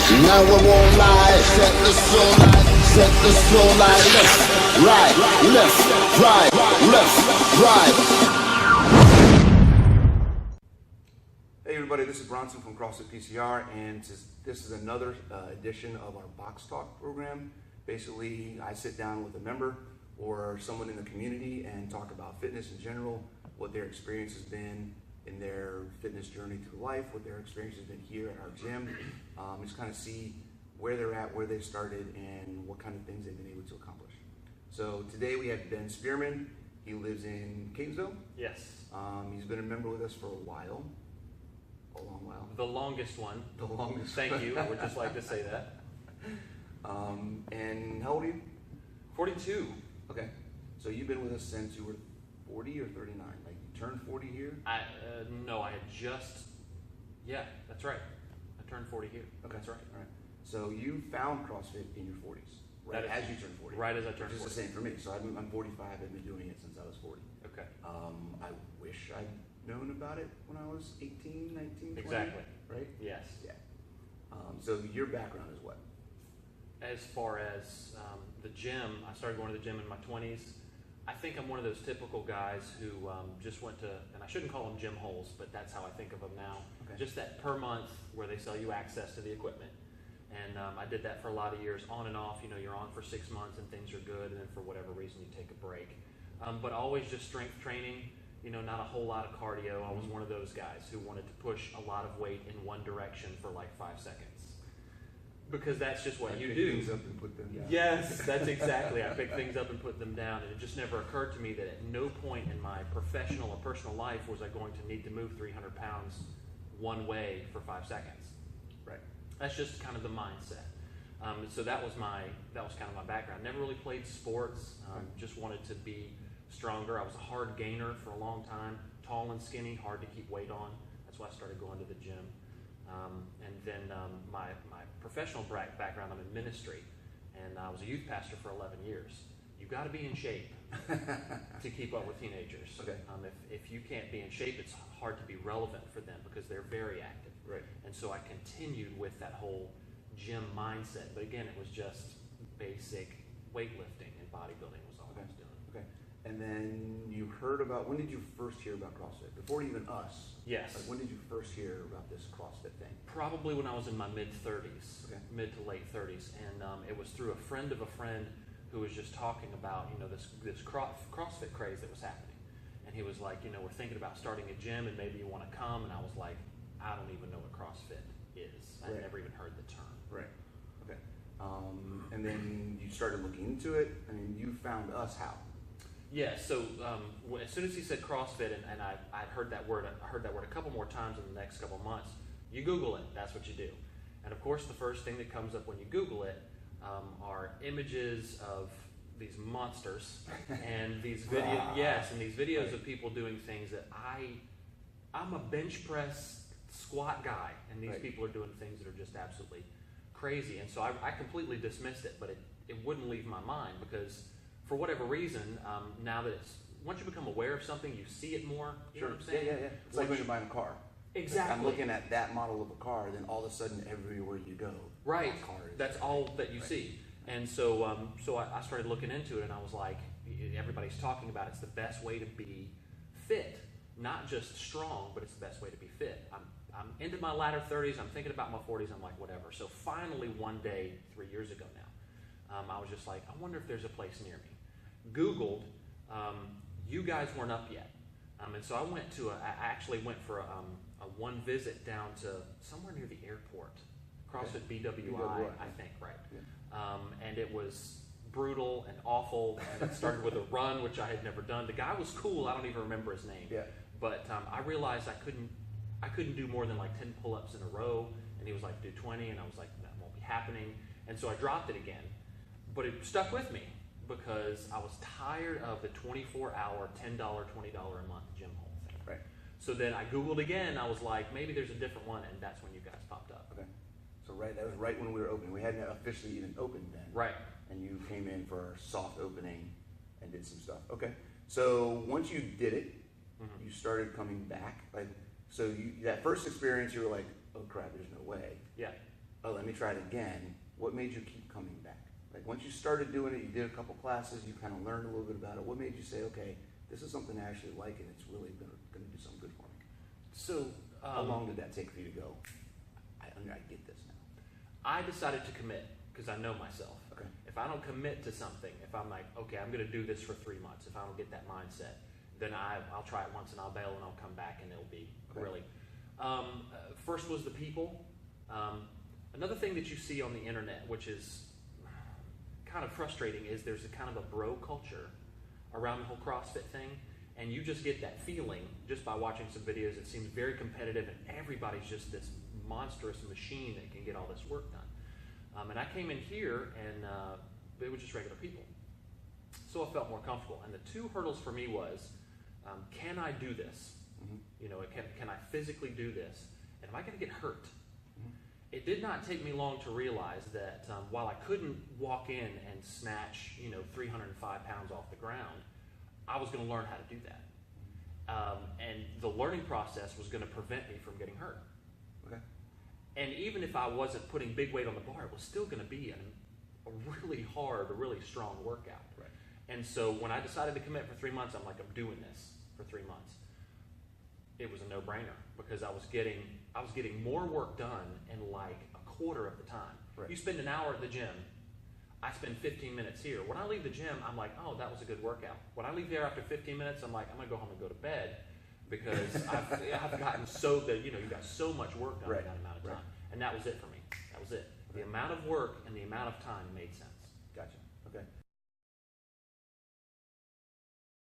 Now I won't lie, set the soul light, left, right, right. Hey everybody, this is Bronson from CrossFit PCR, and this is another edition of our Box Talk program. Basically, I sit down with a member or someone in the community and talk about fitness in general, what their experience has been in their fitness journey through life, what their experience has been here at our gym, just kind of see where they're at, where they started, and what kind of things they've been able to accomplish. So today we have Ben Spearman. He lives in Catonsville. Yes. He's been a member with us for a while. A long while. The longest one. The longest. Thank you. I would just like to say that. And how old are you? 42. Okay. So you've been with us since you were 40 or 39? Like you turned 40 here? No, I had just, yeah, that's right. I turned 40 here. Okay. That's right. All right. So you found CrossFit in your 40s, right? That is, as you turned 40. Right as I turned 40. Which is the same for me. So I'm 45. I've been doing it since I was 40. Okay. I wish I'd known about it when I was 18, 19, 20. Exactly. Right? Yes. Yeah. So your background is what? As far as the gym, I started going to the gym in my 20s. I think I'm one of those typical guys who just went to, and I shouldn't call them gym holes, but that's how I think of them now. Okay. Just that per month where they sell you access to the equipment. And I did that for a lot of years, on and off. You know, you're on for 6 months and things are good, and then for whatever reason you take a break. But always just strength training. You know, not a whole lot of cardio. I was one of those guys who wanted to push a lot of weight in one direction for like 5 seconds. Because that's just what you do. Pick things up and put them down. Yes, that's exactly. I pick things up and put them down. And it just never occurred to me that at no point in my professional or personal life was I going to need to move 300 pounds one way for 5 seconds. Right. That's just kind of the mindset. So that was kind of my background. Never really played sports. Just wanted to be stronger. I was a hard gainer for a long time, tall and skinny, hard to keep weight on. That's why I started going to the gym. And then my professional background, I'm in ministry, and I was a youth pastor for 11 years. You've got to be in shape to keep up with teenagers. Okay. If you can't be in shape, it's hard to be relevant for them because they're very active. Right. And so I continued with that whole gym mindset. But again, it was just basic weightlifting and bodybuilding was all I was doing. Okay. And then you heard about, when did you first hear about CrossFit? Before even us? Yes. Like when did you first hear about this CrossFit thing? Probably when I was in my mid-30s, Okay. mid to late 30s. And it was through a friend of a friend who was just talking about, you know, this CrossFit craze that was happening. And he was like, you know, we're thinking about starting a gym and maybe you want to come. And I was like, I don't even know what CrossFit is. I'd Right. never even heard the term. Right. Okay. And then you started looking into it. I mean, you found us how? Yeah, so as soon as he said CrossFit, and I'd heard that word, a couple more times in the next couple of months. You Google it, that's what you do. And of course, the first thing that comes up when you Google it are images of these monsters and these videos of people doing things that I'm a bench press squat guy, and these Right. people are doing things that are just absolutely crazy. And so I completely dismissed it, but it wouldn't leave my mind because for whatever reason, now that once you become aware of something, you see it more. You know what I'm saying? Yeah. It's like when you're buying a car. Exactly. Like I'm looking at that model of a car, then all of a sudden, everywhere you go, right. that car is That's there. all that you Right. see. And so, I started looking into it, and I was like, everybody's talking about it's the best way to be fit, not just strong, but it's the best way to be fit. I'm into my latter 30s. I'm thinking about my 40s. I'm like, whatever. So finally, one day, 3 years ago now, I was just like, I wonder if there's a place near me. Googled, you guys weren't up yet. And so I actually went for a one visit down to somewhere near the airport, CrossFit BWI, I think, right? Yeah. And it was brutal and awful, and it started with a run, which I had never done. The guy was cool, I don't even remember his name. Yeah. But I realized I couldn't do more than like 10 pull-ups in a row, and he was like, do 20, and I was like, that won't be happening. And so I dropped it again, but it stuck with me because I was tired of the 24-hour, $10, $20 a month gym hole thing. Right. So then I Googled again. I was like, maybe there's a different one, and that's when you guys popped up. Okay. So that was right when we were open. We hadn't officially even opened then. Right. And you came in for our soft opening and did some stuff. Okay. So once you did it, you started coming back. Like, so that first experience, you were like, oh crap, there's no way. Yeah. oh, let me try it again, what made you keep coming back? Like once you started doing it, you did a couple classes, you kind of learned a little bit about it. What made you say, okay, this is something I actually like and it's really going to do something good for me? So, how long did that take for you to go, I get this now? I decided to commit because I know myself. Okay. If I don't commit to something, if I'm like, okay, I'm going to do this for 3 months, if I don't get that mindset, then I'll try it once and I'll bail and I'll come back and it'll be really. First was the people. Another thing that you see on the internet, which is kind of frustrating, is there's a kind of a bro culture around the whole CrossFit thing, and you just get that feeling just by watching some videos. It seems very competitive, and everybody's just this monstrous machine that can get all this work done. And I came in here, and they were just regular people. So I felt more comfortable. And the two hurdles for me was, can I do this? Mm-hmm. You know, can I physically do this? And am I going to get hurt? Mm-hmm. It did not take me long to realize that while I couldn't walk in and snatch, 305 pounds off the ground, I was going to learn how to do that. And the learning process was going to prevent me from getting hurt. Okay. And even if I wasn't putting big weight on the bar, it was still going to be a really hard, a really strong workout. Right. And so when I decided to commit for 3 months, I'm like, I'm doing this for 3 months. It was a no-brainer because I was getting more work done in like a quarter of the time. Right. You spend an hour at the gym, I spend 15 minutes here. When I leave the gym, I'm like, oh, that was a good workout. When I leave there after 15 minutes, I'm like, I'm gonna go home and go to bed because I've gotten so that you got so much work done in that amount of time. Right. And that was it for me. That was it. Okay. The amount of work and the amount of time made sense. Gotcha. Okay.